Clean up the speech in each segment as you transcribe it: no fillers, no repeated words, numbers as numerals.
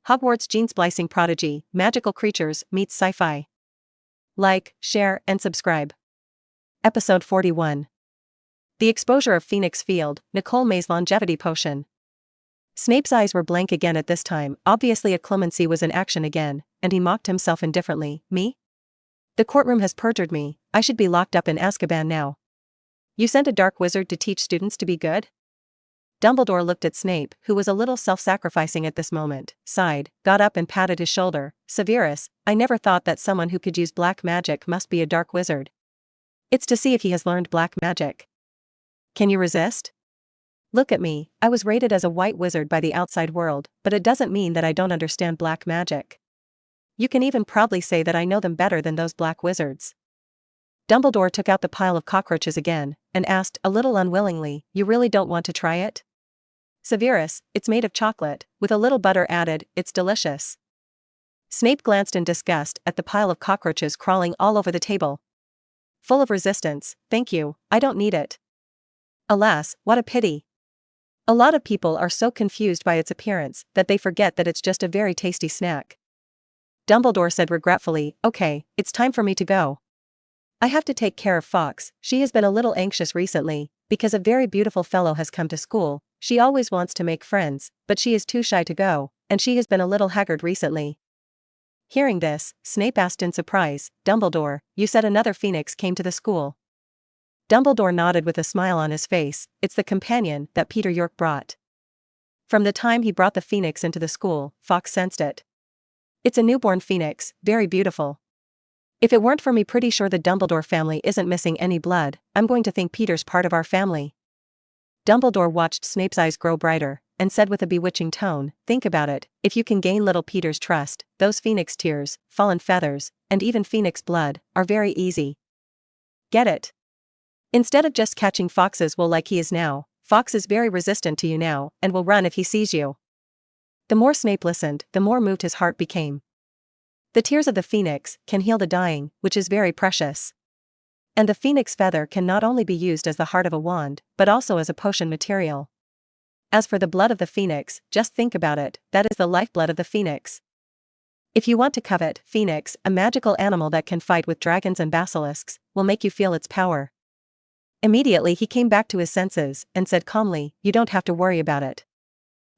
Hogwarts Gene-Splicing Prodigy, Magical Creatures meets Sci-Fi. Like, share, and subscribe. Episode 41. The exposure of Phoenix Field, Nicole May's longevity potion. Snape's eyes were blank again at this time. Obviously a clemency was in action again, and he mocked himself indifferently. Me? The courtroom has perjured me. I should be locked up in Azkaban now. You sent a dark wizard to teach students to be good? Dumbledore looked at Snape, who was a little self-sacrificing at this moment, sighed, got up and patted his shoulder. Severus, I never thought that someone who could use black magic must be a dark wizard. It's to see if he has learned black magic. Can you resist? Look at me, I was rated as a white wizard by the outside world, but it doesn't mean that I don't understand black magic. You can even proudly say that I know them better than those black wizards. Dumbledore took out the pile of cockroaches again, and asked, a little unwillingly, you really don't want to try it? Severus, it's made of chocolate, with a little butter added, it's delicious. Snape glanced in disgust at the pile of cockroaches crawling all over the table. Full of resistance, thank you, I don't need it. Alas, what a pity. A lot of people are so confused by its appearance that they forget that it's just a very tasty snack. Dumbledore said regretfully, okay, it's time for me to go. I have to take care of Fox. She has been a little anxious recently, because a very beautiful fellow has come to school. She always wants to make friends, but she is too shy to go, and she has been a little haggard recently. Hearing this, Snape asked in surprise, Dumbledore, you said another phoenix came to the school. Dumbledore nodded with a smile on his face, it's the companion that Peter York brought. From the time he brought the phoenix into the school, Fox sensed it. It's a newborn phoenix, very beautiful. If it weren't for me pretty sure the Dumbledore family isn't missing any blood, I'm going to think Peter's part of our family. Dumbledore watched Snape's eyes grow brighter, and said with a bewitching tone, think about it, if you can gain little Peter's trust, those phoenix tears, fallen feathers, and even phoenix blood, are very easy. Get it? Instead of just catching foxes well like he is now, Fox is very resistant to you now, and will run if he sees you. The more Snape listened, the more moved his heart became. The tears of the phoenix can heal the dying, which is very precious. And the phoenix feather can not only be used as the heart of a wand, but also as a potion material. As for the blood of the phoenix, just think about it, that is the lifeblood of the phoenix. If you want to covet, phoenix, a magical animal that can fight with dragons and basilisks, will make you feel its power. Immediately he came back to his senses, and said calmly, you don't have to worry about it.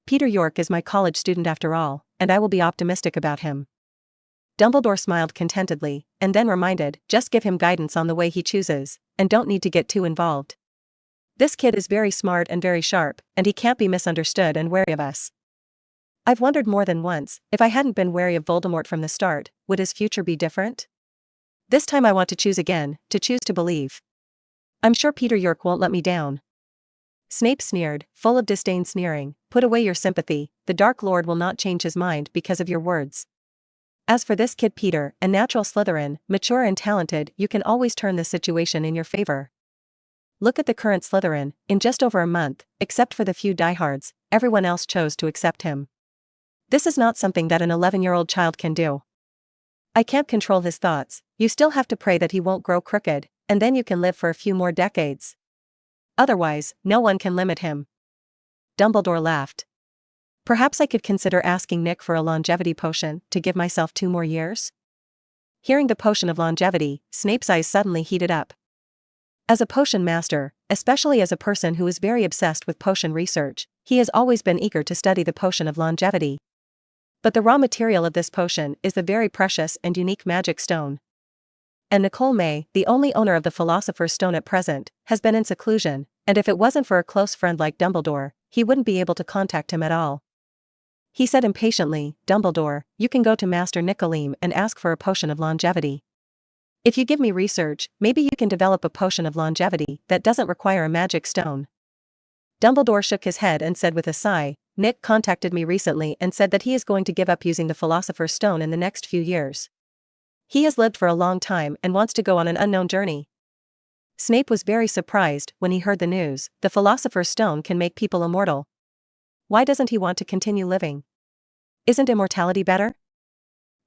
Peter York is my college student after all, and I will be optimistic about him. Dumbledore smiled contentedly, and then reminded, just give him guidance on the way he chooses, and don't need to get too involved. This kid is very smart and very sharp, and he can't be misunderstood and wary of us. I've wondered more than once, if I hadn't been wary of Voldemort from the start, would his future be different? This time I want to choose again, to choose to believe. I'm sure Peter York won't let me down. Snape sneered, full of disdain sneering, put away your sympathy, the Dark Lord will not change his mind because of your words. As for this kid Peter, a natural Slytherin, mature and talented, you can always turn this situation in your favor. Look at the current Slytherin, in just over a month, except for the few diehards, everyone else chose to accept him. This is not something that an 11-year-old child can do. I can't control his thoughts, you still have to pray that he won't grow crooked, and then you can live for a few more decades. Otherwise, no one can limit him. Dumbledore laughed. Perhaps I could consider asking Nick for a longevity potion to give myself 2 more years? Hearing the potion of longevity, Snape's eyes suddenly heated up. As a potion master, especially as a person who is very obsessed with potion research, he has always been eager to study the potion of longevity. But the raw material of this potion is the very precious and unique magic stone. And Nicole May, the only owner of the Philosopher's Stone at present, has been in seclusion, and if it wasn't for a close friend like Dumbledore, he wouldn't be able to contact him at all. He said impatiently, Dumbledore, you can go to Master Nicoleem and ask for a potion of longevity. If you give me research, maybe you can develop a potion of longevity that doesn't require a magic stone. Dumbledore shook his head and said with a sigh, Nick contacted me recently and said that he is going to give up using the Philosopher's Stone in the next few years. He has lived for a long time and wants to go on an unknown journey. Snape was very surprised when he heard the news, the Philosopher's Stone can make people immortal. Why doesn't he want to continue living? Isn't immortality better?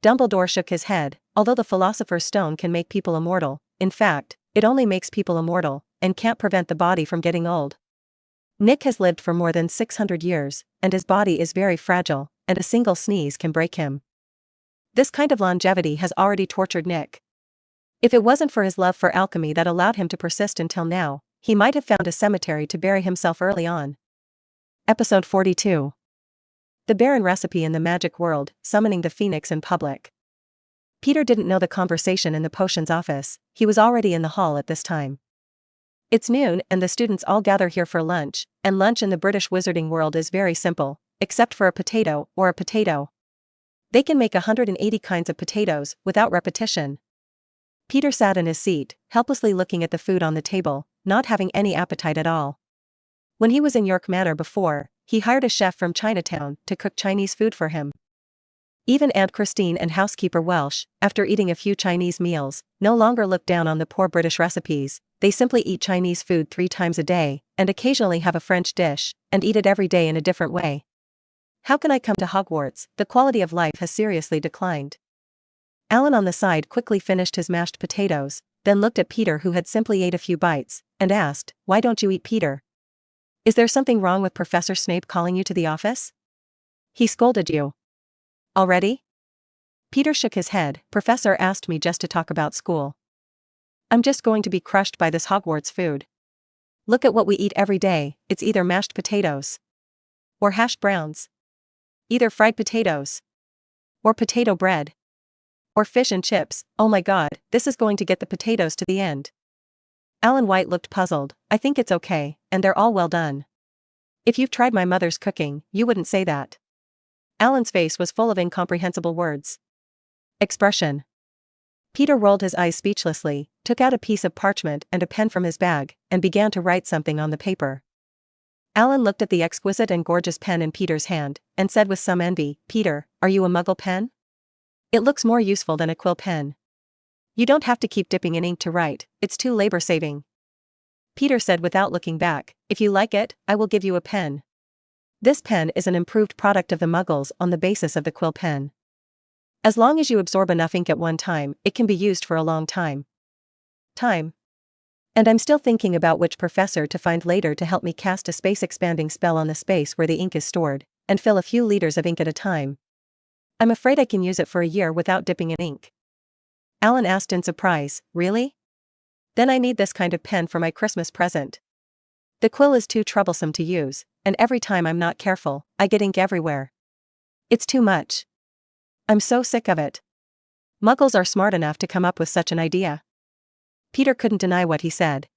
Dumbledore shook his head, although the Philosopher's Stone can make people immortal, in fact, it only makes people immortal, and can't prevent the body from getting old. Nick has lived for more than 600 years, and his body is very fragile, and a single sneeze can break him. This kind of longevity has already tortured Nick. If it wasn't for his love for alchemy that allowed him to persist until now, he might have found a cemetery to bury himself early on. Episode 42. The barren recipe in the magic world, summoning the phoenix in public. Peter didn't know the conversation in the potions office. He was already in the hall at this time. It's noon and the students all gather here for lunch, and lunch in the British wizarding world is very simple, except for a potato or a potato. They can make 180 kinds of potatoes without repetition. Peter sat in his seat, helplessly looking at the food on the table, not having any appetite at all. When he was in York Manor before, he hired a chef from Chinatown to cook Chinese food for him. Even Aunt Christine and housekeeper Welsh, after eating a few Chinese meals, no longer look down on the poor British recipes. They simply eat Chinese food 3 times a day, and occasionally have a French dish, and eat it every day in a different way. How can I come to Hogwarts? The quality of life has seriously declined. Alan on the side quickly finished his mashed potatoes, then looked at Peter who had simply ate a few bites, and asked, "Why don't you eat, Peter? Is there something wrong with Professor Snape calling you to the office? He scolded you already?" Peter shook his head. "Professor asked me just to talk about school. I'm just going to be crushed by this Hogwarts food. Look at what we eat every day. It's either mashed potatoes or hashed browns, either fried potatoes or potato bread or fish and chips. Oh my god, this is going to get the potatoes to the end." Alan White looked puzzled. "I think it's okay, and they're all well done. If you've tried my mother's cooking, you wouldn't say that." Alan's face was full of incomprehensible words. Expression. Peter rolled his eyes speechlessly, took out a piece of parchment and a pen from his bag, and began to write something on the paper. Alan looked at the exquisite and gorgeous pen in Peter's hand, and said with some envy, "Peter, are you a muggle pen? It looks more useful than a quill pen. You don't have to keep dipping in ink to write, it's too labor-saving." Peter said without looking back, "If you like it, I will give you a pen. This pen is an improved product of the muggles on the basis of the quill pen. As long as you absorb enough ink at one time, it can be used for a long time. And I'm still thinking about which professor to find later to help me cast a space-expanding spell on the space where the ink is stored, and fill a few liters of ink at a time. I'm afraid I can use it for a year without dipping in ink." Alan asked in surprise, "Really? Then I need this kind of pen for my Christmas present. The quill is too troublesome to use, and every time I'm not careful, I get ink everywhere. It's too much. I'm so sick of it." Muggles are smart enough to come up with such an idea. Peter couldn't deny what he said.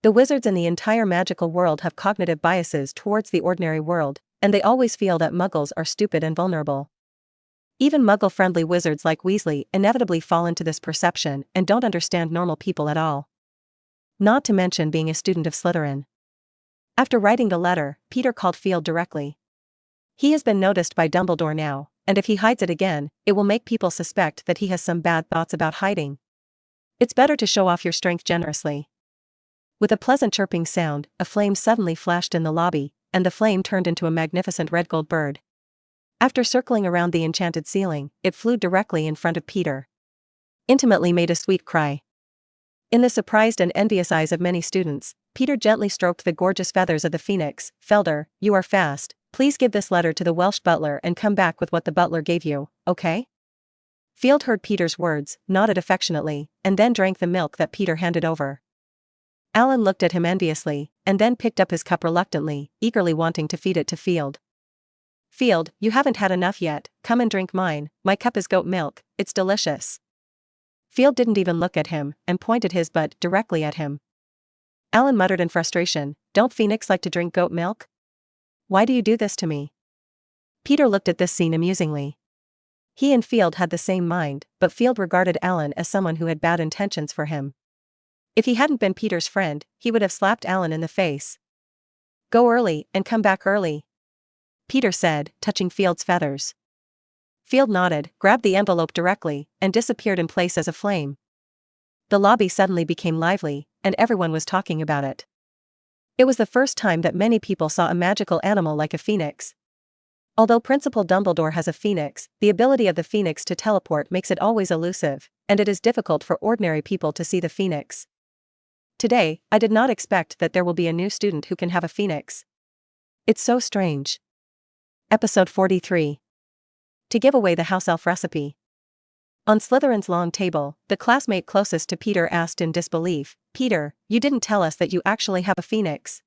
The wizards in the entire magical world have cognitive biases towards the ordinary world, and they always feel that muggles are stupid and vulnerable. Even muggle-friendly wizards like Weasley inevitably fall into this perception and don't understand normal people at all. Not to mention being a student of Slytherin. After writing the letter, Peter called Field directly. He has been noticed by Dumbledore now, and if he hides it again, it will make people suspect that he has some bad thoughts about hiding. It's better to show off your strength generously. With a pleasant chirping sound, a flame suddenly flashed in the lobby, and the flame turned into a magnificent red gold bird. After circling around the enchanted ceiling, it flew directly in front of Peter. Intimately made a sweet cry. In the surprised and envious eyes of many students, Peter gently stroked the gorgeous feathers of the phoenix. "Felder, you are fast. Please give this letter to the Welsh butler and come back with what the butler gave you, okay?" Field heard Peter's words, nodded affectionately, and then drank the milk that Peter handed over. Alan looked at him enviously, and then picked up his cup reluctantly, eagerly wanting to feed it to Field. "Field, you haven't had enough yet, come and drink mine, my cup is goat milk, it's delicious." Field didn't even look at him, and pointed his butt directly at him. Alan muttered in frustration, "Don't Phoenix like to drink goat milk? Why do you do this to me?" Peter looked at this scene amusingly. He and Field had the same mind, but Field regarded Alan as someone who had bad intentions for him. If he hadn't been Peter's friend, he would have slapped Alan in the face. "Go early and come back early," Peter said, touching Field's feathers. Field nodded, grabbed the envelope directly, and disappeared in place as a flame. The lobby suddenly became lively, and everyone was talking about it. It was the first time that many people saw a magical animal like a phoenix. Although Principal Dumbledore has a phoenix, the ability of the phoenix to teleport makes it always elusive, and it is difficult for ordinary people to see the phoenix. Today, I did not expect that there will be a new student who can have a phoenix. It's so strange. Episode 43. To give away the house elf recipe. On Slytherin's long table, the classmate closest to Peter asked in disbelief, "Peter, you didn't tell us that you actually have a phoenix."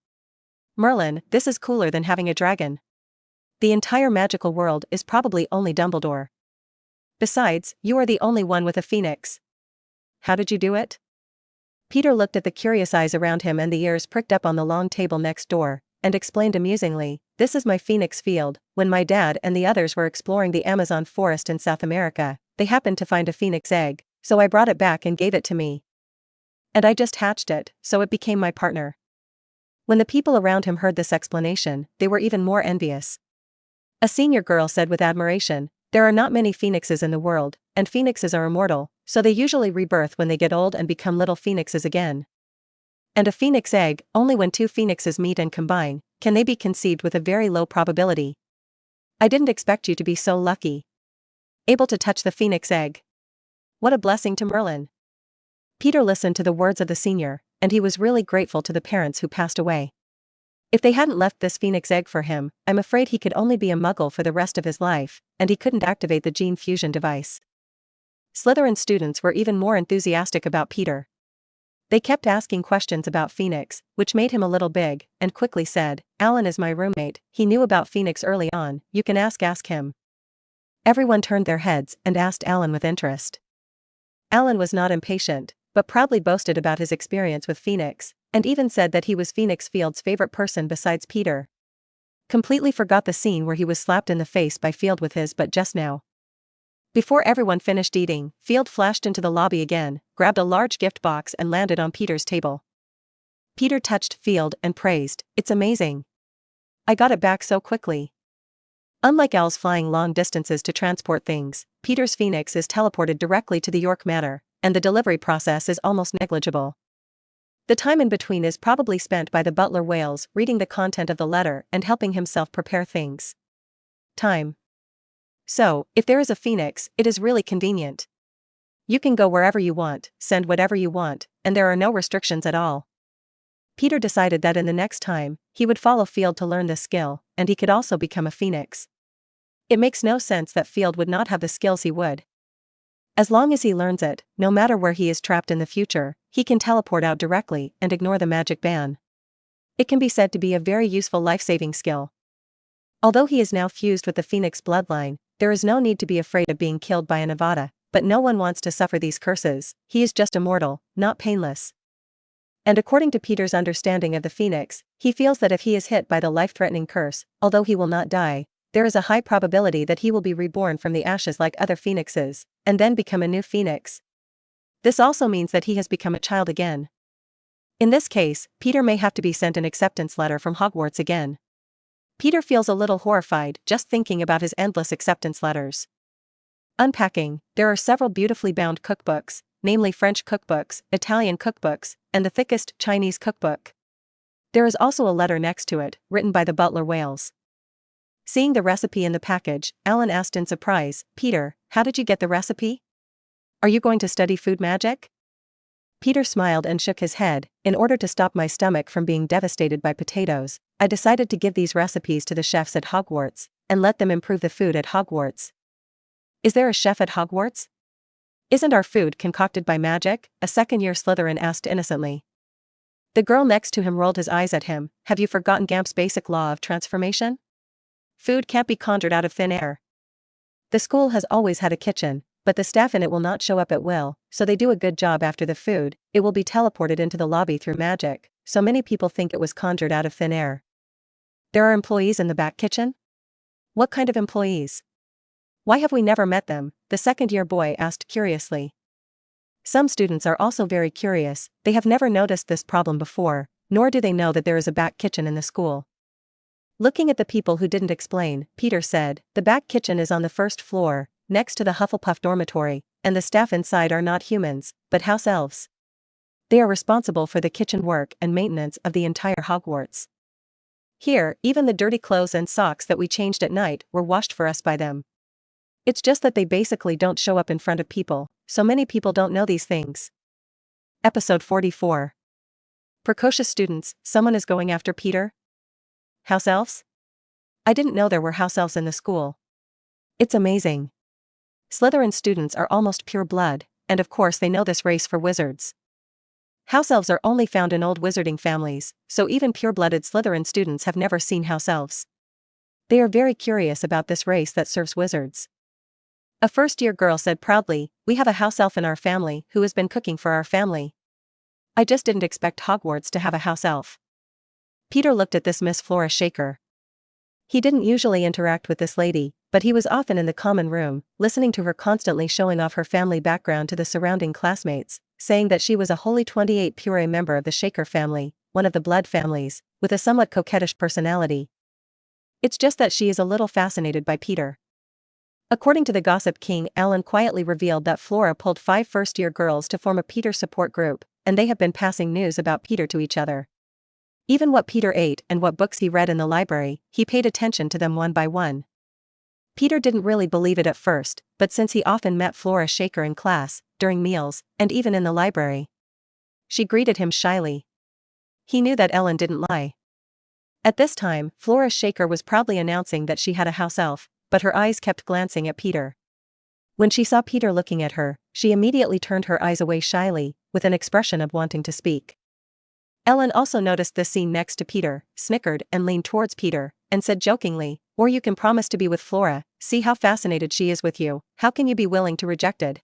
"Merlin, this is cooler than having a dragon. The entire magical world is probably only Dumbledore. Besides, you are the only one with a phoenix. How did you do it?" Peter looked at the curious eyes around him and the ears pricked up on the long table next door, and explained amusingly, "This is my phoenix field. When my dad and the others were exploring the Amazon forest in South America, they happened to find a phoenix egg, so I brought it back and gave it to me. And I just hatched it, so it became my partner." When the people around him heard this explanation, they were even more envious. A senior girl said with admiration, "There are not many phoenixes in the world, and phoenixes are immortal, so they usually rebirth when they get old and become little phoenixes again. And a phoenix egg, only when two phoenixes meet and combine, can they be conceived with a very low probability. I didn't expect you to be so lucky. Able to touch the phoenix egg. What a blessing to Merlin." Peter listened to the words of the senior, and he was really grateful to the parents who passed away. If they hadn't left this phoenix egg for him, I'm afraid he could only be a muggle for the rest of his life, and he couldn't activate the gene fusion device. Slytherin students were even more enthusiastic about Peter. They kept asking questions about Phoenix, which made him a little big, and quickly said, "Alan is my roommate, he knew about Phoenix early on, you can ask him." Everyone turned their heads and asked Alan with interest. Alan was not impatient, but proudly boasted about his experience with Phoenix, and even said that he was Phoenix Field's favorite person besides Peter. Completely forgot the scene where he was slapped in the face by Field with his butt just now. Before everyone finished eating, Field flashed into the lobby again, grabbed a large gift box and landed on Peter's table. Peter touched Field and praised, "It's amazing. I got it back so quickly." Unlike owls flying long distances to transport things, Peter's phoenix is teleported directly to the York Manor, and the delivery process is almost negligible. The time in between is probably spent by the butler Wales reading the content of the letter and helping himself prepare things. Time. So, if there is a phoenix, it is really convenient. You can go wherever you want, send whatever you want, and there are no restrictions at all. Peter decided that in the next time, he would follow Field to learn this skill, and he could also become a phoenix. It makes no sense that Field would not have the skills he would. As long as he learns it, no matter where he is trapped in the future, he can teleport out directly and ignore the magic ban. It can be said to be a very useful life-saving skill. Although he is now fused with the phoenix bloodline, there is no need to be afraid of being killed by an Avada, but no one wants to suffer these curses. He is just immortal, not painless. And according to Peter's understanding of the phoenix, he feels that if he is hit by the life-threatening curse, although he will not die, there is a high probability that he will be reborn from the ashes like other phoenixes, and then become a new phoenix. This also means that he has become a child again. In this case, Peter may have to be sent an acceptance letter from Hogwarts again. Peter feels a little horrified just thinking about his endless acceptance letters. Unpacking, there are several beautifully bound cookbooks, namely French cookbooks, Italian cookbooks, and the thickest Chinese cookbook. There is also a letter next to it, written by the butler Wales. Seeing the recipe in the package, Alan asked in surprise, "Peter, how did you get the recipe? Are you going to study food magic?" Peter smiled and shook his head. "In order to stop my stomach from being devastated by potatoes, I decided to give these recipes to the chefs at Hogwarts, and let them improve the food at Hogwarts." "Is there a chef at Hogwarts? Isn't our food concocted by magic?" a second-year Slytherin asked innocently. The girl next to him rolled his eyes at him. "Have you forgotten Gamp's basic law of transformation? Food can't be conjured out of thin air. The school has always had a kitchen, but the staff in it will not show up at will, so they do a good job after the food. It will be teleported into the lobby through magic, so many people think it was conjured out of thin air." "There are employees in the back kitchen? What kind of employees? Why have we never met them?" the second-year boy asked curiously. Some students are also very curious. They have never noticed this problem before, nor do they know that there is a back kitchen in the school. Looking at the people who didn't explain, Peter said, "The back kitchen is on the first floor, next to the Hufflepuff dormitory, and the staff inside are not humans, but house elves. They are responsible for the kitchen work and maintenance of the entire Hogwarts. Here, even the dirty clothes and socks that we changed at night were washed for us by them. It's just that they basically don't show up in front of people, so many people don't know these things." Episode 44. Precocious students, someone is going after Peter? House elves? I didn't know there were house elves in the school. It's amazing. Slytherin students are almost pure blood, and of course they know this race for wizards. House elves are only found in old wizarding families, so even pure-blooded Slytherin students have never seen house elves. They are very curious about this race that serves wizards. A first-year girl said proudly, "We have a house elf in our family who has been cooking for our family. I just didn't expect Hogwarts to have a house elf." Peter looked at this Miss Flora Shaker. He didn't usually interact with this lady, but he was often in the common room, listening to her constantly showing off her family background to the surrounding classmates, saying that she was a wholly 28 puree member of the Shaker family, one of the blood families, with a somewhat coquettish personality. It's just that she is a little fascinated by Peter. According to the Gossip King, Alan quietly revealed that Flora pulled 5 first-year girls to form a Peter support group, and they have been passing news about Peter to each other. Even what Peter ate and what books he read in the library, he paid attention to them one by one. Peter didn't really believe it at first, but since he often met Flora Shaker in class, during meals, and even in the library, she greeted him shyly. He knew that Ellen didn't lie. At this time, Flora Shaker was proudly announcing that she had a house elf, but her eyes kept glancing at Peter. When she saw Peter looking at her, she immediately turned her eyes away shyly, with an expression of wanting to speak. Ellen also noticed this scene next to Peter, snickered and leaned towards Peter, and said jokingly, "Or you can promise to be with Flora, see how fascinated she is with you, how can you be willing to reject it?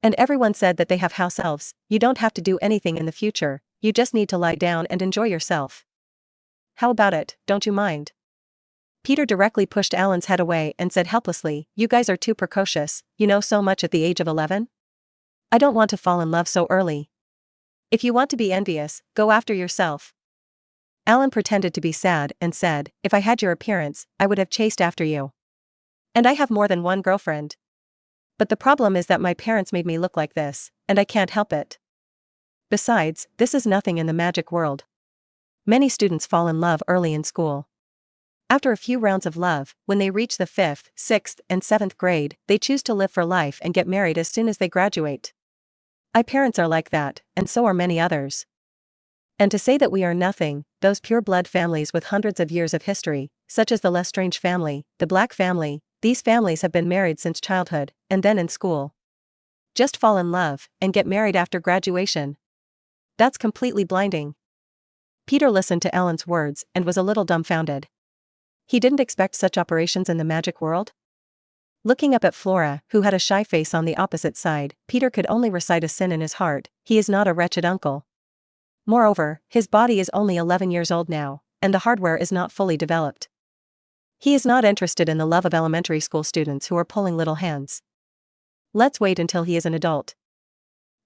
And everyone said that they have house elves, you don't have to do anything in the future, you just need to lie down and enjoy yourself. How about it, don't you mind?" Peter directly pushed Alan's head away and said helplessly, "You guys are too precocious, you know so much at the age of 11? I don't want to fall in love so early. If you want to be envious, go after yourself." Alan pretended to be sad and said, "If I had your appearance, I would have chased after you. And I have more than one girlfriend. But the problem is that my parents made me look like this, and I can't help it. Besides, this is nothing in the magic world. Many students fall in love early in school. After a few rounds of love, when they reach the 5th, 6th, and 7th grade, they choose to live for life and get married as soon as they graduate. My parents are like that, and so are many others. And to say that we are nothing, those pure-blood families with hundreds of years of history, such as the Lestrange family, the Black family, these families have been married since childhood, and then in school. Just fall in love, and get married after graduation. That's completely blinding." Peter listened to Ellen's words and was a little dumbfounded. He didn't expect such operations in the magic world. Looking up at Flora, who had a shy face on the opposite side, Peter could only recite a sin in his heart, he is not a wretched uncle. Moreover, his body is only 11 years old now, and the hardware is not fully developed. He is not interested in the love of elementary school students who are pulling little hands. Let's wait until he is an adult.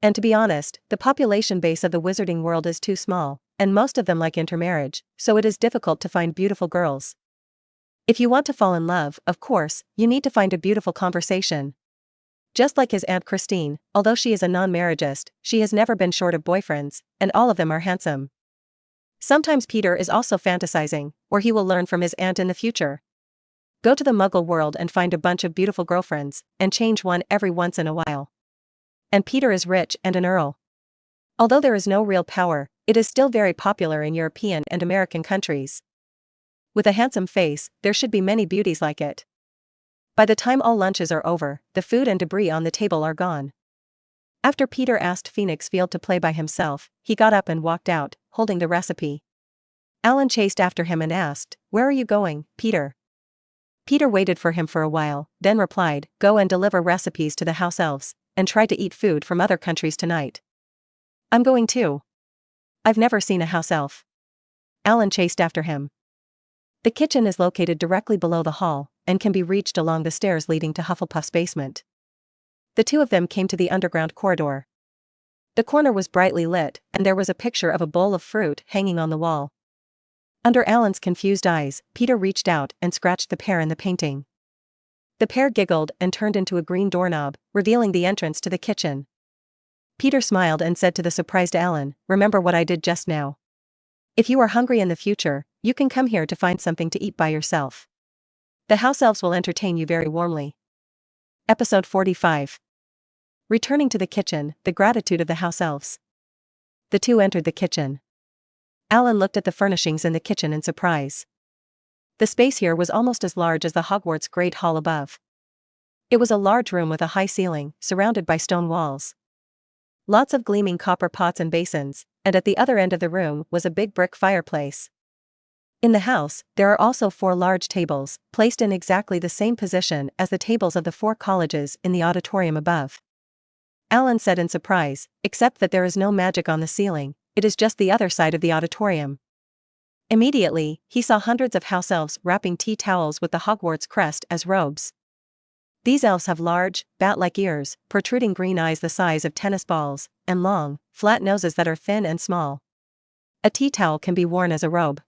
And to be honest, the population base of the wizarding world is too small, and most of them like intermarriage, so it is difficult to find beautiful girls. If you want to fall in love, of course, you need to find a beautiful conversation. Just like his Aunt Christine, although she is a non-marriageist, she has never been short of boyfriends, and all of them are handsome. Sometimes Peter is also fantasizing, or he will learn from his aunt in the future. Go to the Muggle world and find a bunch of beautiful girlfriends, and change one every once in a while. And Peter is rich and an earl. Although there is no real power, it is still very popular in European and American countries. With a handsome face, there should be many beauties like it. By the time all lunches are over, the food and debris on the table are gone. After Peter asked Phoenix Field to play by himself, he got up and walked out, holding the recipe. Alan chased after him and asked, "Where are you going, Peter?" Peter waited for him for a while, then replied, "Go and deliver recipes to the house elves, and try to eat food from other countries tonight." "I'm going too. I've never seen a house elf." Alan chased after him. The kitchen is located directly below the hall, and can be reached along the stairs leading to Hufflepuff's basement. The two of them came to the underground corridor. The corner was brightly lit, and there was a picture of a bowl of fruit hanging on the wall. Under Alan's confused eyes, Peter reached out and scratched the pear in the painting. The pear giggled and turned into a green doorknob, revealing the entrance to the kitchen. Peter smiled and said to the surprised Alan, "Remember what I did just now. If you are hungry in the future, you can come here to find something to eat by yourself. The house elves will entertain you very warmly." Episode 45. Returning to the kitchen, the gratitude of the house elves. The two entered the kitchen. Alan looked at the furnishings in the kitchen in surprise. The space here was almost as large as the Hogwarts Great Hall above. It was a large room with a high ceiling, surrounded by stone walls. Lots of gleaming copper pots and basins, and at the other end of the room was a big brick fireplace. In the house, there are also 4 large tables, placed in exactly the same position as the tables of the 4 colleges in the auditorium above. Alan said in surprise, except that there is no magic on the ceiling, it is just the other side of the auditorium. Immediately, he saw hundreds of house elves wrapping tea towels with the Hogwarts crest as robes. These elves have large, bat-like ears, protruding green eyes the size of tennis balls, and long, flat noses that are thin and small. A tea towel can be worn as a robe.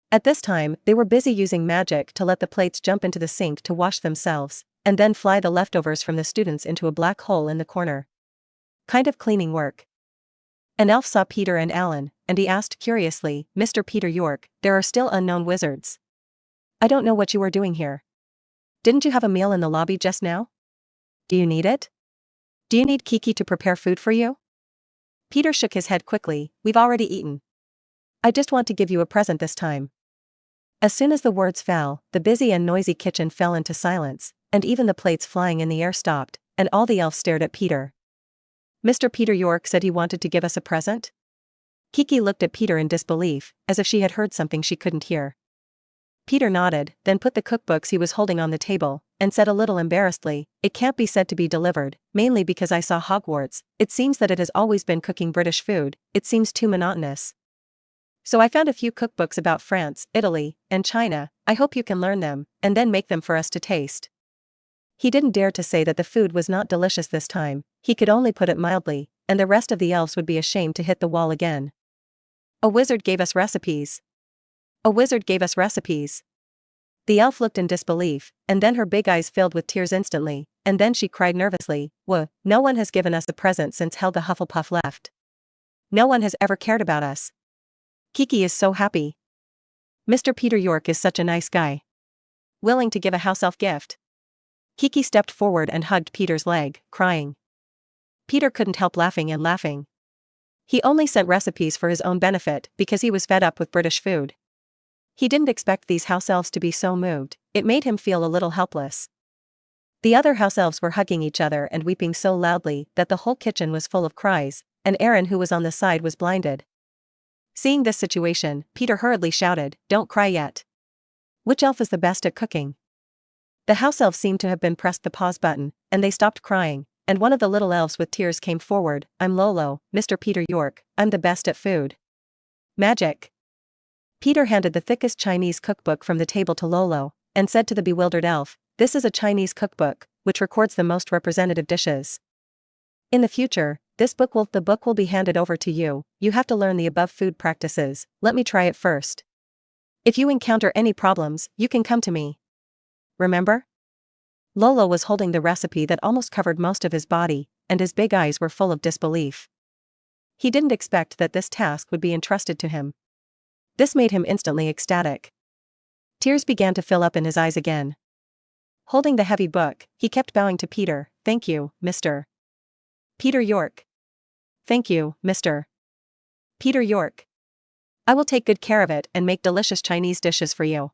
At this time, they were busy using magic to let the plates jump into the sink to wash themselves, and then fly the leftovers from the students into a black hole in the corner. Kind of cleaning work. An elf saw Peter and Alan, and he asked curiously, "Mr. Peter York, there are still unknown wizards. I don't know what you are doing here. Didn't you have a meal in the lobby just now? Do you need it? Do you need Kiki to prepare food for you?" Peter shook his head quickly, "We've already eaten. I just want to give you a present this time." As soon as the words fell, the busy and noisy kitchen fell into silence, and even the plates flying in the air stopped, and all the elves stared at Peter. "Mr. Peter York said he wanted to give us a present?" Kiki looked at Peter in disbelief, as if she had heard something she couldn't hear. Peter nodded, then put the cookbooks he was holding on the table, and said a little embarrassedly, "It can't be said to be delivered, mainly because I saw Hogwarts. It seems that it has always been cooking British food, it seems too monotonous. So I found a few cookbooks about France, Italy, and China. I hope you can learn them, and then make them for us to taste." He didn't dare to say that the food was not delicious this time, he could only put it mildly, and the rest of the elves would be ashamed to hit the wall again. "A wizard gave us recipes. A wizard gave us recipes." The elf looked in disbelief, and then her big eyes filled with tears instantly, and then she cried nervously, No one has given us a present since Helga Hufflepuff left. No one has ever cared about us. Kiki is so happy. Mr. Peter York is such a nice guy. Willing to give a house elf gift." Kiki stepped forward and hugged Peter's leg, crying. Peter couldn't help laughing and laughing. He only sent recipes for his own benefit because he was fed up with British food. He didn't expect these house elves to be so moved, it made him feel a little helpless. The other house elves were hugging each other and weeping so loudly that the whole kitchen was full of cries, and Aaron, who was on the side, was blinded. Seeing this situation, Peter hurriedly shouted, "Don't cry yet. Which elf is the best at cooking?" The house elves seemed to have been pressed the pause button, and they stopped crying, and one of the little elves with tears came forward, "I'm Lolo, Mr. Peter York, I'm the best at food. Magic." Peter handed the thickest Chinese cookbook from the table to Lolo, and said to the bewildered elf, "This is a Chinese cookbook, which records the most representative dishes. In the future, the book will be handed over to you. You have to learn the above food practices. Let me try it first. If you encounter any problems, you can come to me. Remember?" Lolo was holding the recipe that almost covered most of his body, and his big eyes were full of disbelief. He didn't expect that this task would be entrusted to him. This made him instantly ecstatic. Tears began to fill up in his eyes again. Holding the heavy book, he kept bowing to Peter. "Thank you, Mr. Peter York. Thank you, Mr. Peter York. I will take good care of it and make delicious Chinese dishes for you."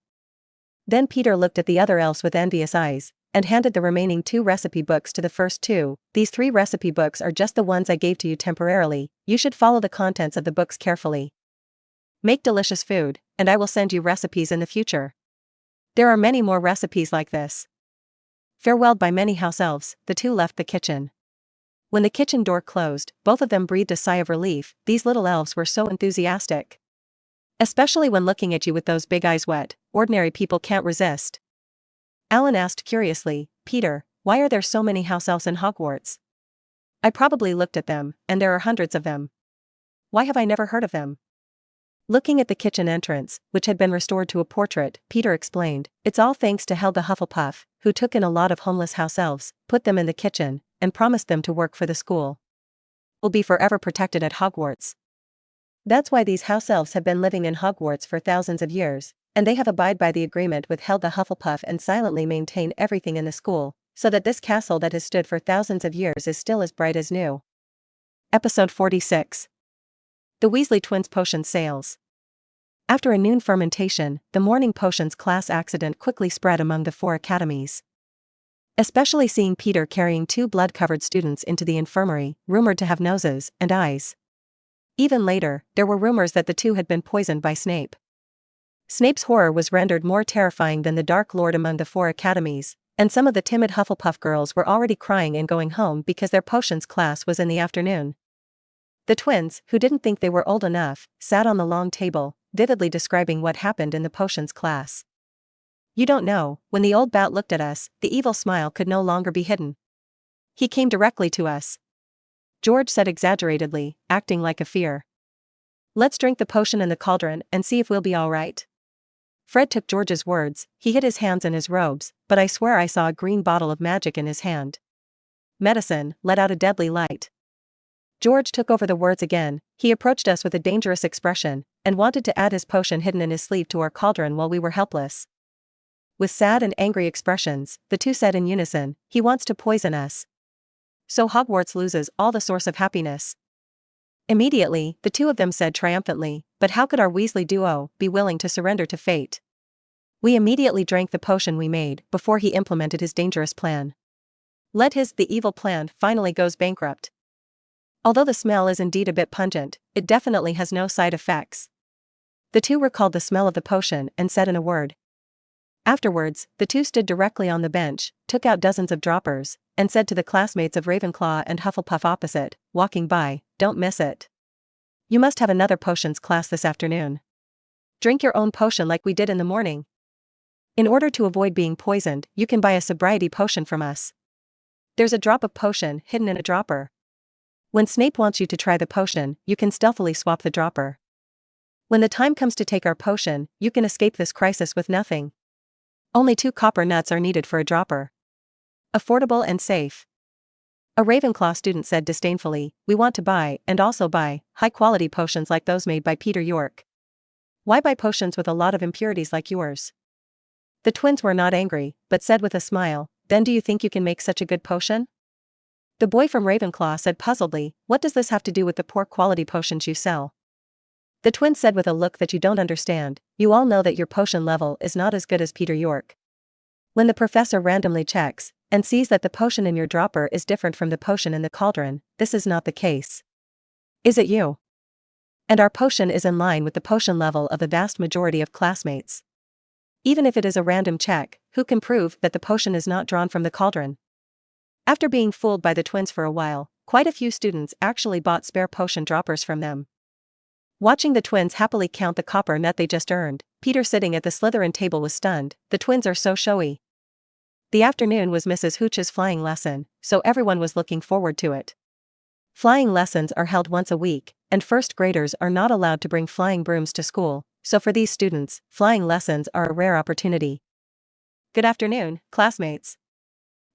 Then Peter looked at the other elves with envious eyes, and handed the remaining 2 recipe books to the first 2. "These 3 recipe books are just the ones I gave to you temporarily, you should follow the contents of the books carefully. Make delicious food, and I will send you recipes in the future. There are many more recipes like this." Farewelled by many house elves, the 2 left the kitchen. When the kitchen door closed, both of them breathed a sigh of relief. These little elves were so enthusiastic. Especially when looking at you with those big eyes wet, ordinary people can't resist. Alan asked curiously, "Peter, why are there so many house elves in Hogwarts? I probably looked at them, and there are hundreds of them. Why have I never heard of them?" Looking at the kitchen entrance, which had been restored to a portrait, Peter explained, "It's all thanks to Helga Hufflepuff, who took in a lot of homeless house elves, put them in the kitchen, and promised them to work for the school. Will be forever protected at Hogwarts. That's why these house elves have been living in Hogwarts for thousands of years, and they have abided by the agreement with Helga Hufflepuff and silently maintain everything in the school, so that this castle that has stood for thousands of years is still as bright as new." Episode 46. The Weasley Twins' Potion Sales. After a noon fermentation, the morning potions class accident quickly spread among the 4 academies. Especially seeing Peter carrying 2 blood-covered students into the infirmary, rumored to have noses and eyes. Even later, there were rumors that the 2 had been poisoned by Snape. Snape's horror was rendered more terrifying than the Dark Lord among the 4 academies, and some of the timid Hufflepuff girls were already crying and going home because their potions class was in the afternoon. The twins, who didn't think they were old enough, sat on the long table, vividly describing what happened in the potions class. You don't know, when the old bat looked at us, the evil smile could no longer be hidden. He came directly to us. George said exaggeratedly, acting like a fear. Let's drink the potion in the cauldron and see if we'll be all right. Fred took George's words. He hid his hands in his robes, but I swear I saw a green bottle of magic in his hand. Medicine let out a deadly light. George took over the words again. He approached us with a dangerous expression, and wanted to add his potion hidden in his sleeve to our cauldron while we were helpless. With sad and angry expressions, the 2 said in unison, he wants to poison us. So Hogwarts loses all the source of happiness. Immediately, the 2 of them said triumphantly, but how could our Weasley duo be willing to surrender to fate? We immediately drank the potion we made before he implemented his dangerous plan. The evil plan finally goes bankrupt. Although the smell is indeed a bit pungent, it definitely has no side effects. The 2 recalled the smell of the potion and said in a word. Afterwards, the 2 stood directly on the bench, took out dozens of droppers, and said to the classmates of Ravenclaw and Hufflepuff opposite, walking by, don't miss it. You must have another potions class this afternoon. Drink your own potion like we did in the morning. In order to avoid being poisoned, you can buy a sobriety potion from us. There's a drop of potion hidden in a dropper. When Snape wants you to try the potion, you can stealthily swap the dropper. When the time comes to take our potion, you can escape this crisis with nothing. Only 2 copper nuts are needed for a dropper. Affordable and safe. A Ravenclaw student said disdainfully, we want to buy, and also buy, high-quality potions like those made by Peter York. Why buy potions with a lot of impurities like yours? The twins were not angry, but said with a smile, then do you think you can make such a good potion? The boy from Ravenclaw said puzzledly, what does this have to do with the poor quality potions you sell? The twins said with a look that you don't understand, you all know that your potion level is not as good as Peter York. When the professor randomly checks, and sees that the potion in your dropper is different from the potion in the cauldron, this is not the case. Is it you? And our potion is in line with the potion level of the vast majority of classmates. Even if it is a random check, who can prove that the potion is not drawn from the cauldron? After being fooled by the twins for a while, quite a few students actually bought spare potion droppers from them. Watching the twins happily count the copper nut they just earned, Peter sitting at the Slytherin table was stunned. The twins are so showy. The afternoon was Mrs. Hooch's flying lesson, so everyone was looking forward to it. Flying lessons are held once a week, and first graders are not allowed to bring flying brooms to school, so for these students, flying lessons are a rare opportunity. Good afternoon, classmates.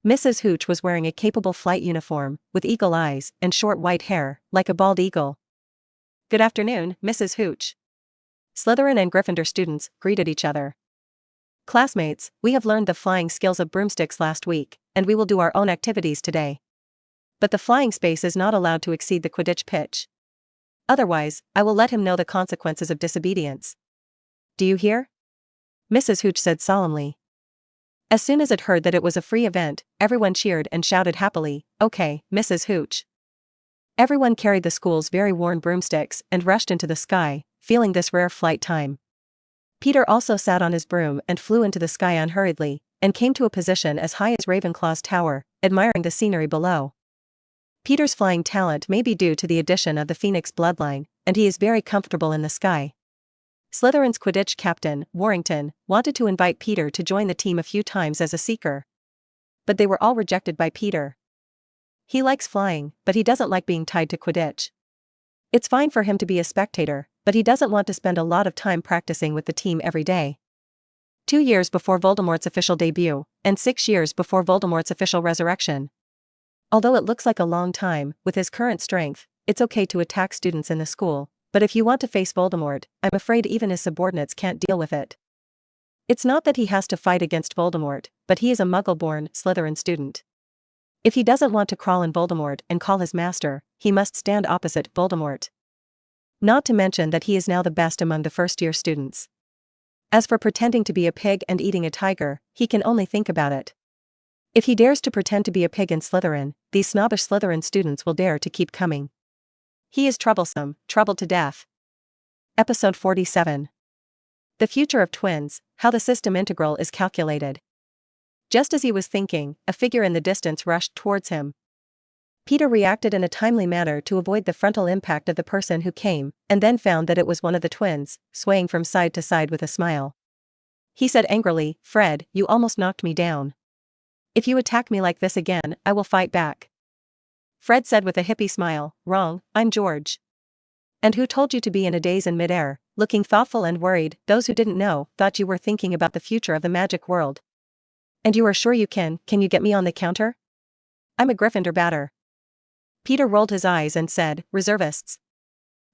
Mrs. Hooch was wearing a capable flight uniform, with eagle eyes and short white hair, like a bald eagle. Good afternoon, Mrs. Hooch. Slytherin and Gryffindor students greeted each other. Classmates, we have learned the flying skills of broomsticks last week, and we will do our own activities today. But the flying space is not allowed to exceed the Quidditch pitch. Otherwise, I will let him know the consequences of disobedience. Do you hear? Mrs. Hooch said solemnly. As soon as it heard that it was a free event, everyone cheered and shouted happily, okay, Mrs. Hooch. Everyone carried the school's very worn broomsticks and rushed into the sky, feeling this rare flight time. Peter also sat on his broom and flew into the sky unhurriedly, and came to a position as high as Ravenclaw's tower, admiring the scenery below. Peter's flying talent may be due to the addition of the Phoenix bloodline, and he is very comfortable in the sky. Slytherin's Quidditch captain, Warrington, wanted to invite Peter to join the team a few times as a seeker. But they were all rejected by Peter. He likes flying, but he doesn't like being tied to Quidditch. It's fine for him to be a spectator, but he doesn't want to spend a lot of time practicing with the team every day. 2 years before Voldemort's official debut, and 6 years before Voldemort's official resurrection. Although it looks like a long time, with his current strength, it's okay to attack students in the school, but if you want to face Voldemort, I'm afraid even his subordinates can't deal with it. It's not that he has to fight against Voldemort, but he is a Muggle-born Slytherin student. If he doesn't want to crawl in Voldemort and call his master, he must stand opposite Voldemort. Not to mention that he is now the best among the first-year students. As for pretending to be a pig and eating a tiger, he can only think about it. If he dares to pretend to be a pig in Slytherin, these snobbish Slytherin students will dare to keep coming. He is troublesome, troubled to death. Episode 47. The future of twins, how the system integral is calculated. Just as he was thinking, a figure in the distance rushed towards him. Peter reacted in a timely manner to avoid the frontal impact of the person who came, and then found that it was one of the twins, swaying from side to side with a smile. He said angrily, "Fred, you almost knocked me down. If you attack me like this again, I will fight back." Fred said with a hippie smile, "Wrong, I'm George." "And who told you to be in a daze in midair, looking thoughtful and worried? Those who didn't know thought you were thinking about the future of the magic world. And you are sure you can you get me on the counter? I'm a Gryffindor batter." Peter rolled his eyes and said, "Reservists.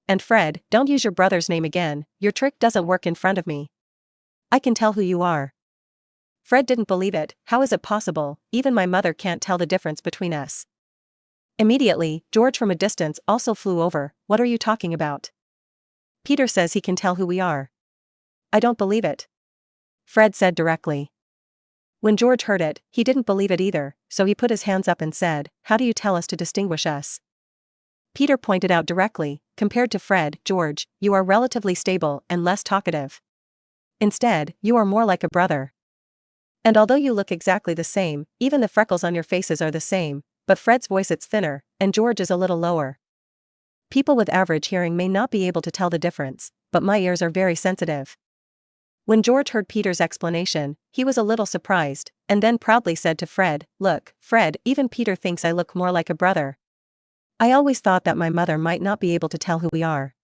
And Fred, don't use your brother's name again, your trick doesn't work in front of me. I can tell who you are." Fred didn't believe it. "How is it possible? Even my mother can't tell the difference between us." Immediately, George from a distance also flew over. "What are you talking about? Peter says he can tell who we are." "I don't believe it," Fred said directly. When George heard it, he didn't believe it either, so he put his hands up and said, "How do you tell us to distinguish us?" Peter pointed out directly, "Compared to Fred, George, you are relatively stable and less talkative. Instead, you are more like a brother. And although you look exactly the same, even the freckles on your faces are the same, but Fred's voice is thinner, and George is a little lower. People with average hearing may not be able to tell the difference, but my ears are very sensitive." When George heard Peter's explanation, he was a little surprised, and then proudly said to Fred, "Look, Fred, even Peter thinks I look more like a brother. I always thought that my mother might not be able to tell who we are."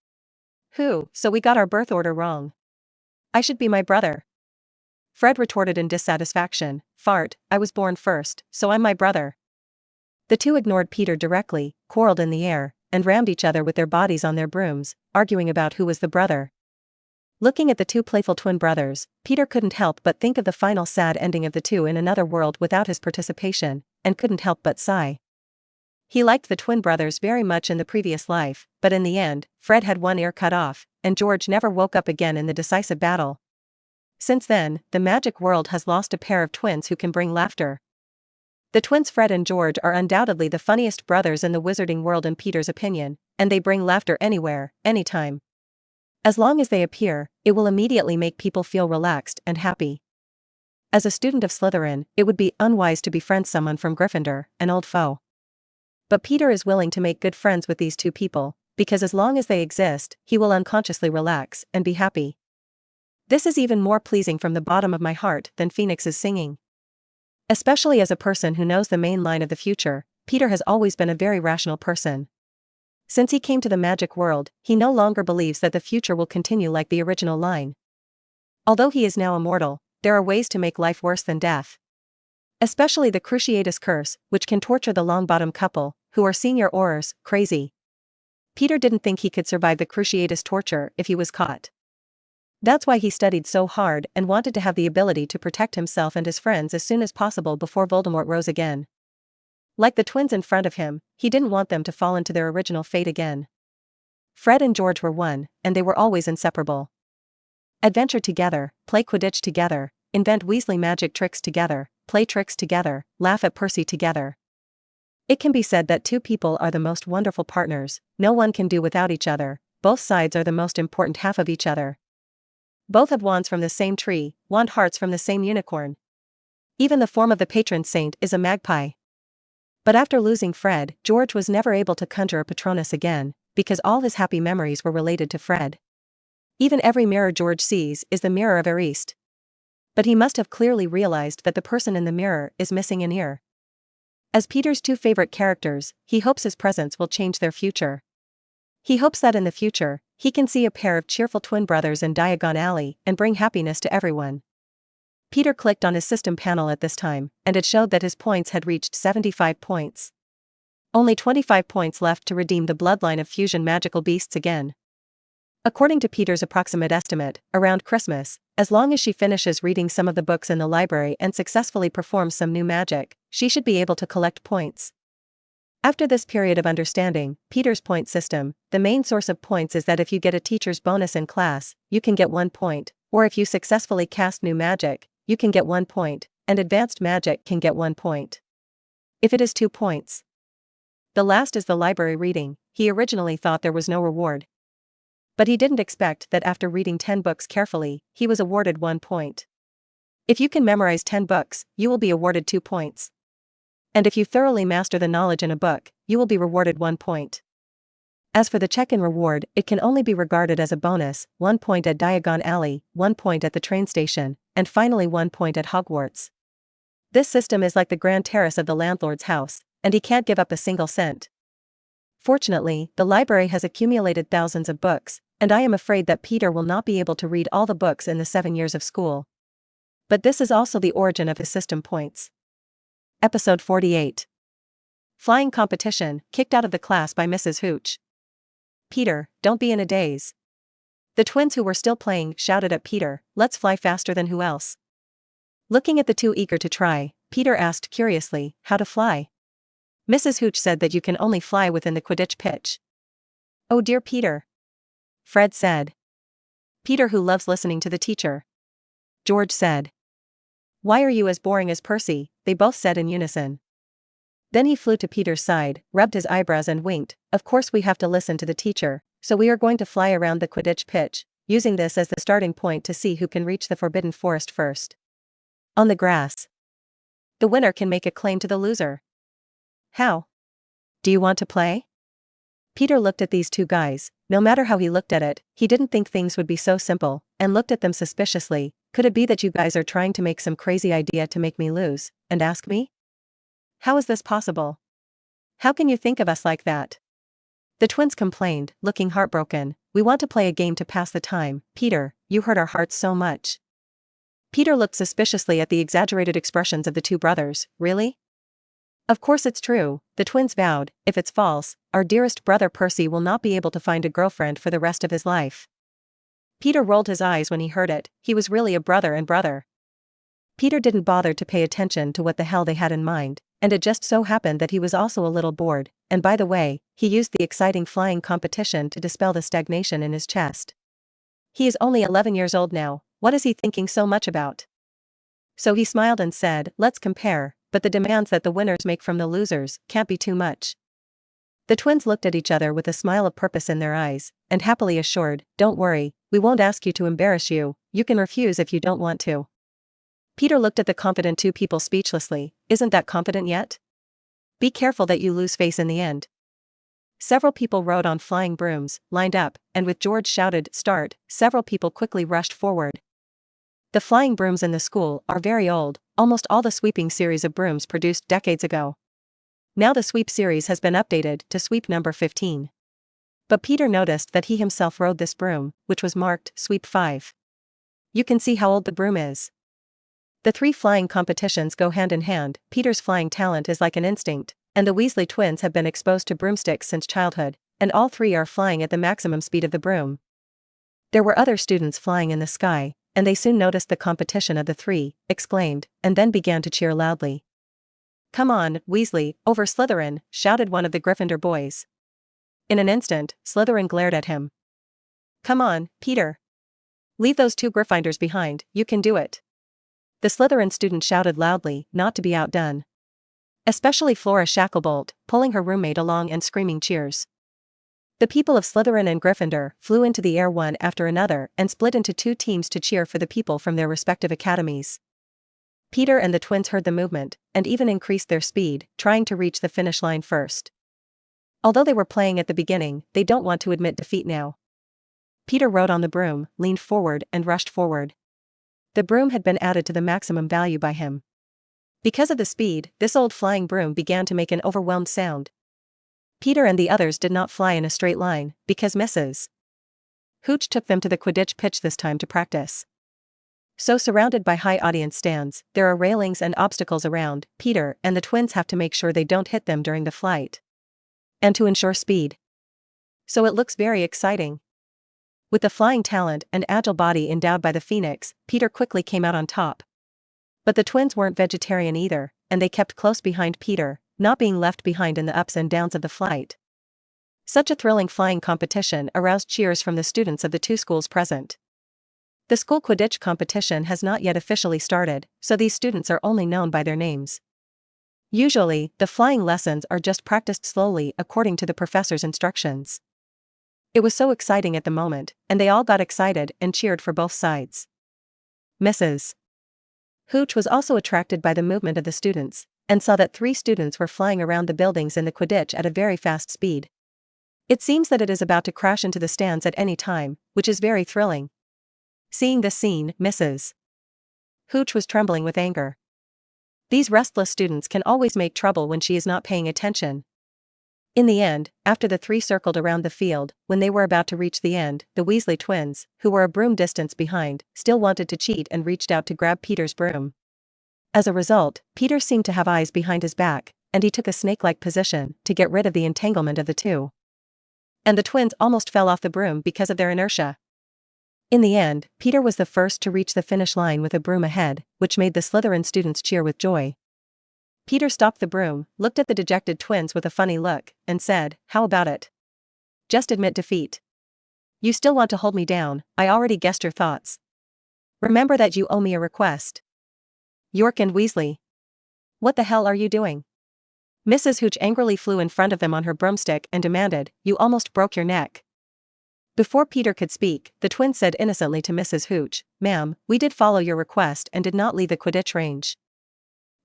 So we got our birth order wrong. I should be my brother," Fred retorted in dissatisfaction. "Fart, I was born first, so I'm my brother." The two ignored Peter directly, quarreled in the air, and rammed each other with their bodies on their brooms, arguing about who was the brother. Looking at the two playful twin brothers, Peter couldn't help but think of the final sad ending of the two in another world without his participation, and couldn't help but sigh. He liked the twin brothers very much in the previous life, but in the end, Fred had one ear cut off, and George never woke up again in the decisive battle. Since then, the magic world has lost a pair of twins who can bring laughter. The twins Fred and George are undoubtedly the funniest brothers in the wizarding world in Peter's opinion, and they bring laughter anywhere, anytime. As long as they appear, it will immediately make people feel relaxed and happy. As a student of Slytherin, it would be unwise to befriend someone from Gryffindor, an old foe. But Peter is willing to make good friends with these two people, because as long as they exist, he will unconsciously relax and be happy. This is even more pleasing from the bottom of my heart than Phoenix's singing. Especially as a person who knows the main line of the future, Peter has always been a very rational person. Since he came to the magic world, he no longer believes that the future will continue like the original line. Although he is now immortal, there are ways to make life worse than death. Especially the Cruciatus curse, which can torture the Longbottom couple, who are senior aurors, crazy. Peter didn't think he could survive the Cruciatus torture if he was caught. That's why he studied so hard and wanted to have the ability to protect himself and his friends as soon as possible before Voldemort rose again. Like the twins in front of him, he didn't want them to fall into their original fate again. Fred and George were one, and they were always inseparable. Adventure together, play Quidditch together, invent Weasley magic tricks together, play tricks together, laugh at Percy together. It can be said that two people are the most wonderful partners, no one can do without each other, both sides are the most important half of each other. Both have wands from the same tree, wand hearts from the same unicorn. Even the form of the patron saint is a magpie. But after losing Fred, George was never able to conjure a Patronus again, because all his happy memories were related to Fred. Even every mirror George sees is the mirror of Ariste. But he must have clearly realized that the person in the mirror is missing an ear. As Peter's two favorite characters, he hopes his presence will change their future. He hopes that in the future, he can see a pair of cheerful twin brothers in Diagon Alley and bring happiness to everyone. Peter clicked on his system panel at this time, and it showed that his points had reached 75 points. Only 25 points left to redeem the bloodline of fusion magical beasts again. According to Peter's approximate estimate, around Christmas, as long as she finishes reading some of the books in the library and successfully performs some new magic, she should be able to collect points. After this period of understanding Peter's point system, the main source of points is that if you get a teacher's bonus in class, you can get 1 point, or if you successfully cast new magic, you can get 1 point, and advanced magic can get 1 point. If it is 2 points. The last is the library reading. He originally thought there was no reward. But he didn't expect that after reading 10 books carefully, he was awarded 1 point. If you can memorize 10 books, you will be awarded 2 points. And if you thoroughly master the knowledge in a book, you will be rewarded 1 point. As for the check-in reward, it can only be regarded as a bonus, 1 point at Diagon Alley, 1 point at the train station, and finally 1 point at Hogwarts. This system is like the grand terrace of the landlord's house, and he can't give up a single cent. Fortunately, the library has accumulated thousands of books, and I am afraid that Peter will not be able to read all the books in the 7 years of school. But this is also the origin of his system points. Episode 48. Flying competition, kicked out of the class by Mrs. Hooch. Peter, don't be in a daze. The twins who were still playing shouted at Peter, let's fly faster than who else. Looking at the two eager to try, Peter asked curiously, how to fly? Mrs. Hooch said that you can only fly within the Quidditch pitch. Oh dear Peter. Fred said. Peter who loves listening to the teacher. George said. Why are you as boring as Percy? They both said in unison. Then he flew to Peter's side, rubbed his eyebrows and winked. Of course we have to listen to the teacher, so we are going to fly around the Quidditch pitch, using this as the starting point to see who can reach the Forbidden Forest first. On the grass. The winner can make a claim to the loser. How? Do you want to play? Peter looked at these two guys. No matter how he looked at it, he didn't think things would be so simple, and looked at them suspiciously. Could it be that you guys are trying to make some crazy idea to make me lose, and ask me? How is this possible? How can you think of us like that? The twins complained, looking heartbroken. We want to play a game to pass the time. Peter, you hurt our hearts so much. Peter looked suspiciously at the exaggerated expressions of the two brothers. Really? Of course it's true, the twins vowed. If it's false, our dearest brother Percy will not be able to find a girlfriend for the rest of his life. Peter rolled his eyes when he heard it. He was really a brother and brother. Peter didn't bother to pay attention to what the hell they had in mind, and it just so happened that he was also a little bored, and by the way, he used the exciting flying competition to dispel the stagnation in his chest. He is only 11 years old now, what is he thinking so much about? So he smiled and said, let's compare, but the demands that the winners make from the losers can't be too much. The twins looked at each other with a smile of purpose in their eyes, and happily assured, don't worry, we won't ask you to embarrass you, you can refuse if you don't want to. Peter looked at the confident two people speechlessly. Isn't that confident yet? Be careful that you lose face in the end. Several people rode on flying brooms, lined up, and with George shouted, start, several people quickly rushed forward. The flying brooms in the school are very old, almost all the sweeping series of brooms produced decades ago. Now the sweep series has been updated to sweep number 15. But Peter noticed that he himself rode this broom, which was marked sweep 5. You can see how old the broom is. The three flying competitions go hand in hand. Peter's flying talent is like an instinct, and the Weasley twins have been exposed to broomsticks since childhood, and all three are flying at the maximum speed of the broom. There were other students flying in the sky, and they soon noticed the competition of the three, exclaimed, and then began to cheer loudly. Come on, Weasley, over Slytherin, shouted one of the Gryffindor boys. In an instant, Slytherin glared at him. Come on, Peter. Leave those two Gryffindors behind, you can do it. The Slytherin student shouted loudly, not to be outdone. Especially Flora Shacklebolt, pulling her roommate along and screaming cheers. The people of Slytherin and Gryffindor flew into the air one after another and split into two teams to cheer for the people from their respective academies. Peter and the twins heard the movement, and even increased their speed, trying to reach the finish line first. Although they were playing at the beginning, they don't want to admit defeat now. Peter rode on the broom, leaned forward and rushed forward. The broom had been added to the maximum value by him. Because of the speed, this old flying broom began to make an overwhelmed sound. Peter and the others did not fly in a straight line, because Mrs. Hooch took them to the Quidditch pitch this time to practice. So surrounded by high audience stands, there are railings and obstacles around. Peter and the twins have to make sure they don't hit them during the flight. And to ensure speed. So it looks very exciting. With the flying talent and agile body endowed by the Phoenix, Peter quickly came out on top. But the twins weren't vegetarian either, and they kept close behind Peter, not being left behind in the ups and downs of the flight. Such a thrilling flying competition aroused cheers from the students of the two schools present. The school Quidditch competition has not yet officially started, so these students are only known by their names. Usually, the flying lessons are just practiced slowly according to the professor's instructions. It was so exciting at the moment, and they all got excited and cheered for both sides. Mrs. Hooch was also attracted by the movement of the students, and saw that 3 students were flying around the buildings in the Quidditch at a very fast speed. It seems that it is about to crash into the stands at any time, which is very thrilling. Seeing this scene, Mrs. Hooch was trembling with anger. These restless students can always make trouble when she is not paying attention. In the end, after the 3 circled around the field, when they were about to reach the end, the Weasley twins, who were a broom distance behind, still wanted to cheat and reached out to grab Peter's broom. As a result, Peter seemed to have eyes behind his back, and he took a snake-like position to get rid of the entanglement of the two. And the twins almost fell off the broom because of their inertia. In the end, Peter was the first to reach the finish line with a broom ahead, which made the Slytherin students cheer with joy. Peter stopped the broom, looked at the dejected twins with a funny look, and said, "How about it? Just admit defeat. You still want to hold me down, I already guessed your thoughts. Remember that you owe me a request." York and Weasley. What the hell are you doing? Mrs. Hooch angrily flew in front of them on her broomstick and demanded, "You almost broke your neck." Before Peter could speak, the twins said innocently to Mrs. Hooch, "Ma'am, we did follow your request and did not leave the Quidditch range."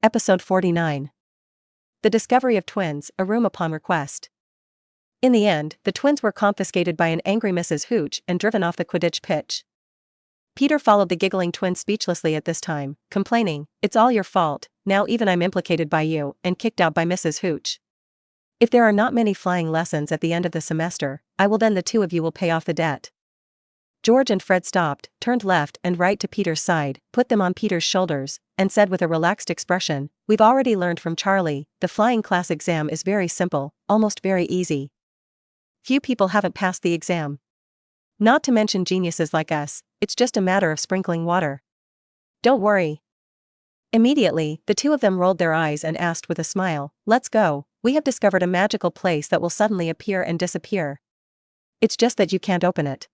Episode 49. The Discovery of Twins, a Room Upon Request. In the end, the twins were confiscated by an angry Mrs. Hooch and driven off the Quidditch pitch. Peter followed the giggling twins speechlessly at this time, complaining, "It's all your fault, now even I'm implicated by you," and kicked out by Mrs. Hooch. "If there are not many flying lessons at the end of the semester, I will then the 2 of you will pay off the debt." George and Fred stopped, turned left and right to Peter's side, put them on Peter's shoulders, and said with a relaxed expression, "We've already learned from Charlie, the flying class exam is very simple, almost very easy. Few people haven't passed the exam. Not to mention geniuses like us, it's just a matter of sprinkling water. Don't worry." Immediately, the 2 of them rolled their eyes and asked with a smile, "Let's go, we have discovered a magical place that will suddenly appear and disappear. It's just that you can't open it.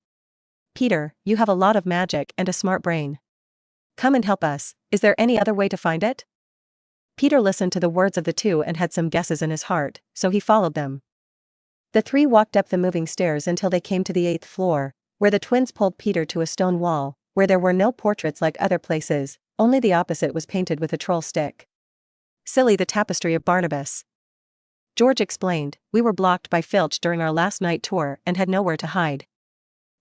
Peter, you have a lot of magic and a smart brain. Come and help us, is there any other way to find it?" Peter listened to the words of the 2 and had some guesses in his heart, so he followed them. The 3 walked up the moving stairs until they came to the 8th floor, where the twins pulled Peter to a stone wall, where there were no portraits like other places, only the opposite was painted with a troll stick. "Silly, the tapestry of Barnabas," George explained, "we were blocked by Filch during our last night tour and had nowhere to hide.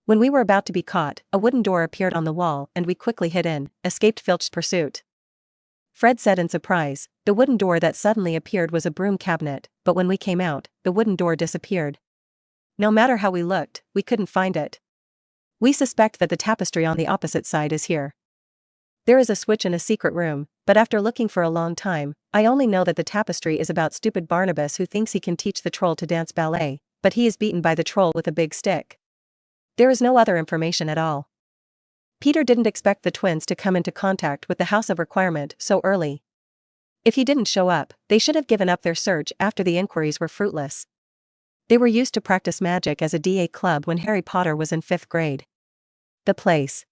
When we were about to be caught, a wooden door appeared on the wall and we quickly hid in, escaped Filch's pursuit." Fred said in surprise, "The wooden door that suddenly appeared was a broom cabinet, but when we came out, the wooden door disappeared. No matter how we looked, we couldn't find it. We suspect that the tapestry on the opposite side is here. There is a switch in a secret room, but after looking for a long time, I only know that the tapestry is about stupid Barnabas who thinks he can teach the troll to dance ballet, but he is beaten by the troll with a big stick. There is no other information at all." Peter didn't expect the twins to come into contact with the House of Requirement so early. If he didn't show up, they should have given up their search after the inquiries were fruitless. They were used to practice magic as a DA club when Harry Potter was in 5th grade. The place.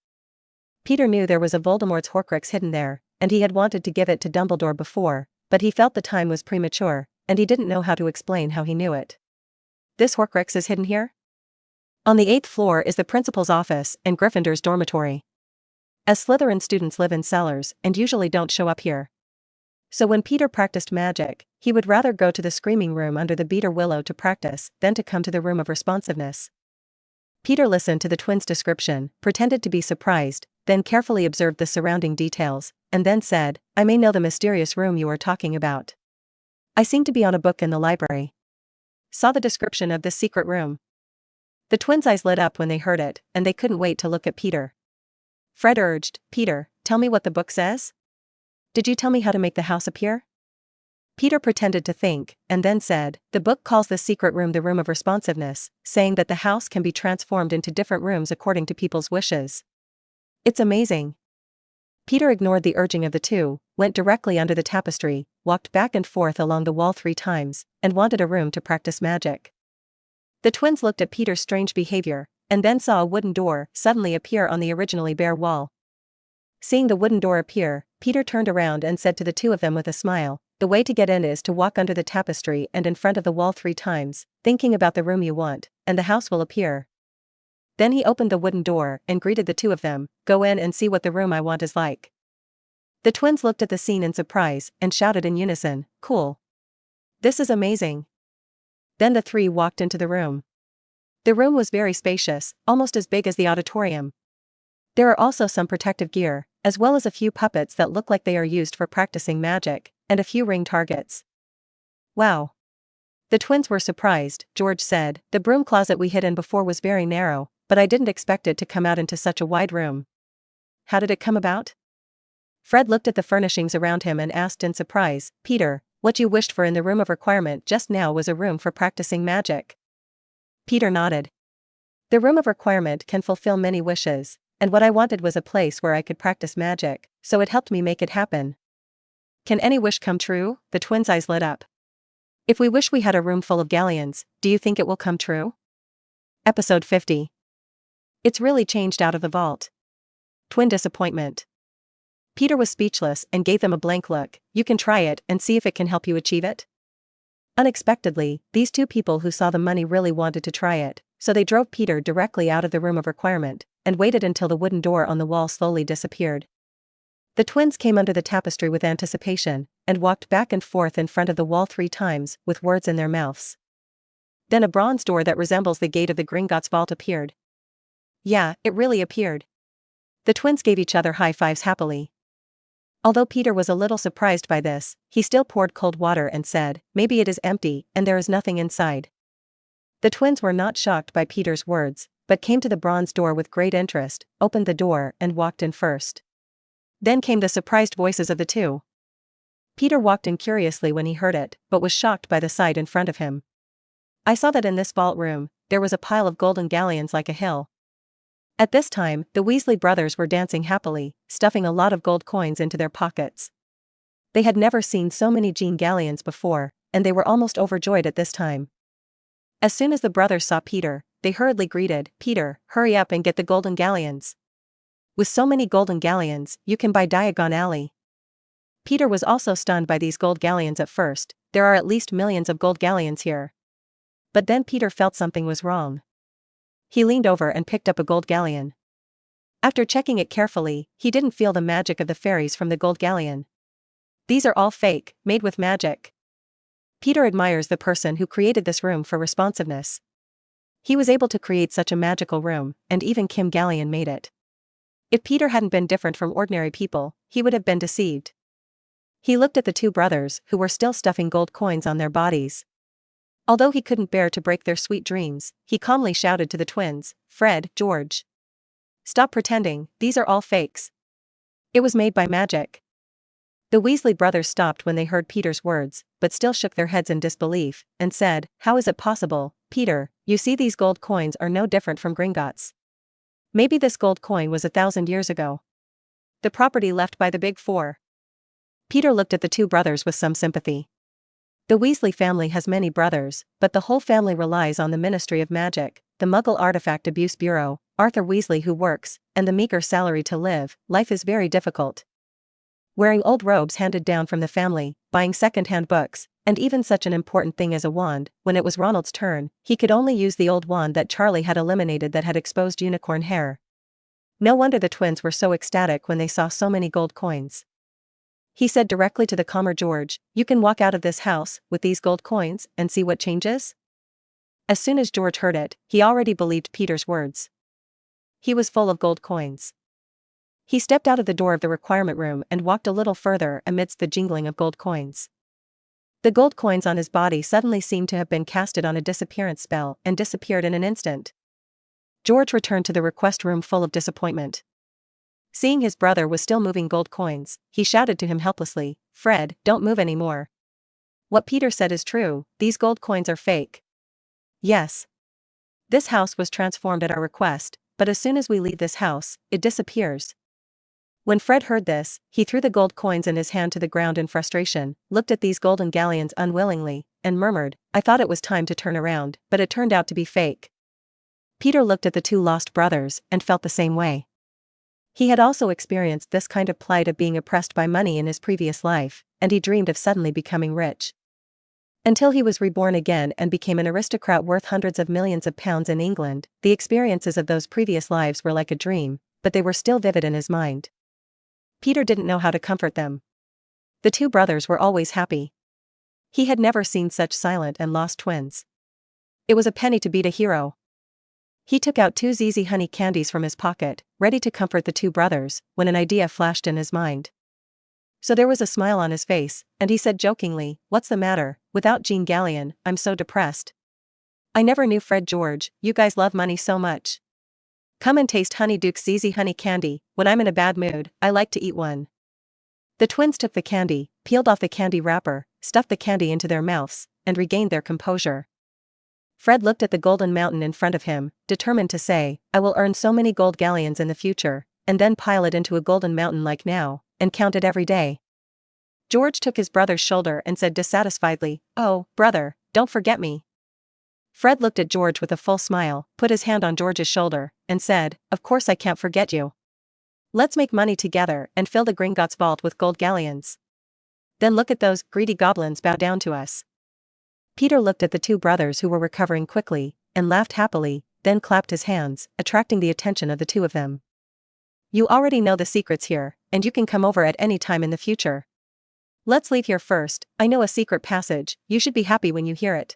Peter knew there was a Voldemort's Horcrux hidden there, and he had wanted to give it to Dumbledore before, but he felt the time was premature, and he didn't know how to explain how he knew it. "This Horcrux is hidden here? On the 8th floor is the principal's office and Gryffindor's dormitory. As Slytherin students live in cellars and usually don't show up here. So when Peter practiced magic, he would rather go to the screaming room under the beetle willow to practice than to come to the room of responsiveness." Peter listened to the twins' description, pretended to be surprised, then carefully observed the surrounding details, and then said, "I may know the mysterious room you are talking about. I seem to be on a book in the library. Saw the description of this secret room." The twins' eyes lit up when they heard it, and they couldn't wait to look at Peter. Fred urged, "Peter, tell me what the book says? Did you tell me how to make the house appear?" Peter pretended to think, and then said, "The book calls this secret room the Room of Responsiveness, saying that the house can be transformed into different rooms according to people's wishes. It's amazing." Peter ignored the urging of the 2, went directly under the tapestry, walked back and forth along the wall 3 times, and wanted a room to practice magic. The twins looked at Peter's strange behavior, and then saw a wooden door suddenly appear on the originally bare wall. Seeing the wooden door appear, Peter turned around and said to the 2 of them with a smile, "The way to get in is to walk under the tapestry and in front of the wall 3 times, thinking about the room you want, and the house will appear." Then he opened the wooden door and greeted the 2 of them, "Go in and see what the room I want is like." The twins looked at the scene in surprise and shouted in unison, "Cool. This is amazing." Then the 3 walked into the room. The room was very spacious, almost as big as the auditorium. There are also some protective gear, as well as a few puppets that look like they are used for practicing magic, and a few ring targets. "Wow." The twins were surprised. George said, "The broom closet we hid in before was very narrow, but I didn't expect it to come out into such a wide room. How did it come about?" Fred looked at the furnishings around him and asked in surprise, "Peter, what you wished for in the room of requirement just now was a room for practicing magic." Peter nodded. "The room of requirement can fulfill many wishes, and what I wanted was a place where I could practice magic, so it helped me make it happen." "Can any wish come true?" The twins' eyes lit up. "If we wish we had a room full of galleons, do you think it will come true?" Episode 50. It's really changed out of the vault. Twin disappointment. Peter was speechless and gave them a blank look. "You can try it and see if it can help you achieve it." Unexpectedly, these 2 people who saw the money really wanted to try it, so they drove Peter directly out of the room of requirement, and waited until the wooden door on the wall slowly disappeared. The twins came under the tapestry with anticipation, and walked back and forth in front of the wall 3 times, with words in their mouths. Then a bronze door that resembles the gate of the Gringotts vault appeared. Yeah, it really appeared. The twins gave each other high fives happily. Although Peter was a little surprised by this, he still poured cold water and said, "Maybe it is empty, and there is nothing inside." The twins were not shocked by Peter's words, but came to the bronze door with great interest, opened the door and walked in first. Then came the surprised voices of the 2. Peter walked in curiously when he heard it, but was shocked by the sight in front of him. "I saw that in this vault room, there was a pile of golden galleons like a hill." At this time, the Weasley brothers were dancing happily, stuffing a lot of gold coins into their pockets. They had never seen so many Gene galleons before, and they were almost overjoyed at this time. As soon as the brothers saw Peter, they hurriedly greeted, "Peter, hurry up and get the golden galleons. With so many golden galleons, you can buy Diagon Alley." Peter was also stunned by these gold galleons at first. There are at least millions of gold galleons here. But then Peter felt something was wrong. He leaned over and picked up a gold galleon. After checking it carefully, he didn't feel the magic of the fairies from the gold galleon. "These are all fake, made with magic." Peter admires the person who created this room for responsiveness. He was able to create such a magical room, and even Kim Galleon made it. If Peter hadn't been different from ordinary people, he would have been deceived. He looked at the 2 brothers who were still stuffing gold coins on their bodies. Although he couldn't bear to break their sweet dreams, he calmly shouted to the twins, "Fred, George. Stop pretending, these are all fakes. It was made by magic." The Weasley brothers stopped when they heard Peter's words, but still shook their heads in disbelief, and said, "How is it possible, Peter? You see these gold coins are no different from Gringotts. Maybe this gold coin was 1,000 years ago. The property left by the Big Four." Peter looked at the 2 brothers with some sympathy. The Weasley family has many brothers, but the whole family relies on the Ministry of Magic, the Muggle Artifact Abuse Bureau, Arthur Weasley who works, and the meager salary to live. Life is very difficult. Wearing old robes handed down from the family, buying second-hand books, and even such an important thing as a wand. When it was Ronald's turn, he could only use the old wand that Charlie had eliminated that had exposed unicorn hair. No wonder the twins were so ecstatic when they saw so many gold coins. He said directly to the calmer George, "You can walk out of this house with these gold coins and see what changes?" As soon as George heard it, he already believed Peter's words. He was full of gold coins. He stepped out of the door of the requirement room and walked a little further amidst the jingling of gold coins. The gold coins on his body suddenly seemed to have been casted on a disappearance spell and disappeared in an instant. George returned to the request room full of disappointment. Seeing his brother was still moving gold coins, he shouted to him helplessly, "Fred, don't move anymore. What Peter said is true, these gold coins are fake." "Yes. This house was transformed at our request, but as soon as we leave this house, it disappears." When Fred heard this, he threw the gold coins in his hand to the ground in frustration, looked at these golden galleons unwillingly, and murmured, "I thought it was time to turn around, but it turned out to be fake." Peter looked at the two lost brothers and felt the same way. He had also experienced this kind of plight of being oppressed by money in his previous life, and he dreamed of suddenly becoming rich. Until he was reborn again and became an aristocrat worth hundreds of millions of pounds in England, the experiences of those previous lives were like a dream, but they were still vivid in his mind. Peter didn't know how to comfort them. The two brothers were always happy. He had never seen such silent and lost twins. It was a penny to beat a hero. He took out 2 ZZ honey candies from his pocket, ready to comfort the two brothers, when an idea flashed in his mind. So there was a smile on his face, and he said jokingly, "What's the matter? Without Jean Gallion, I'm so depressed. I never knew Fred George, you guys love money so much. Come and taste Honey Duke's ZZ honey candy. When I'm in a bad mood, I like to eat one." The twins took the candy, peeled off the candy wrapper, stuffed the candy into their mouths, and regained their composure. Fred looked at the golden mountain in front of him, determined to say, "I will earn so many gold galleons in the future, and then pile it into a golden mountain like now, and count it every day." George took his brother's shoulder and said dissatisfiedly, "Oh, brother, don't forget me." Fred looked at George with a full smile, put his hand on George's shoulder, and said, "Of course I can't forget you. Let's make money together and fill the Gringotts vault with gold galleons. Then look at those greedy goblins bow down to us." Peter looked at the two brothers who were recovering quickly, and laughed happily, then clapped his hands, attracting the attention of the two of them. "You already know the secrets here, and you can come over at any time in the future. Let's leave here first. I know a secret passage, you should be happy when you hear it."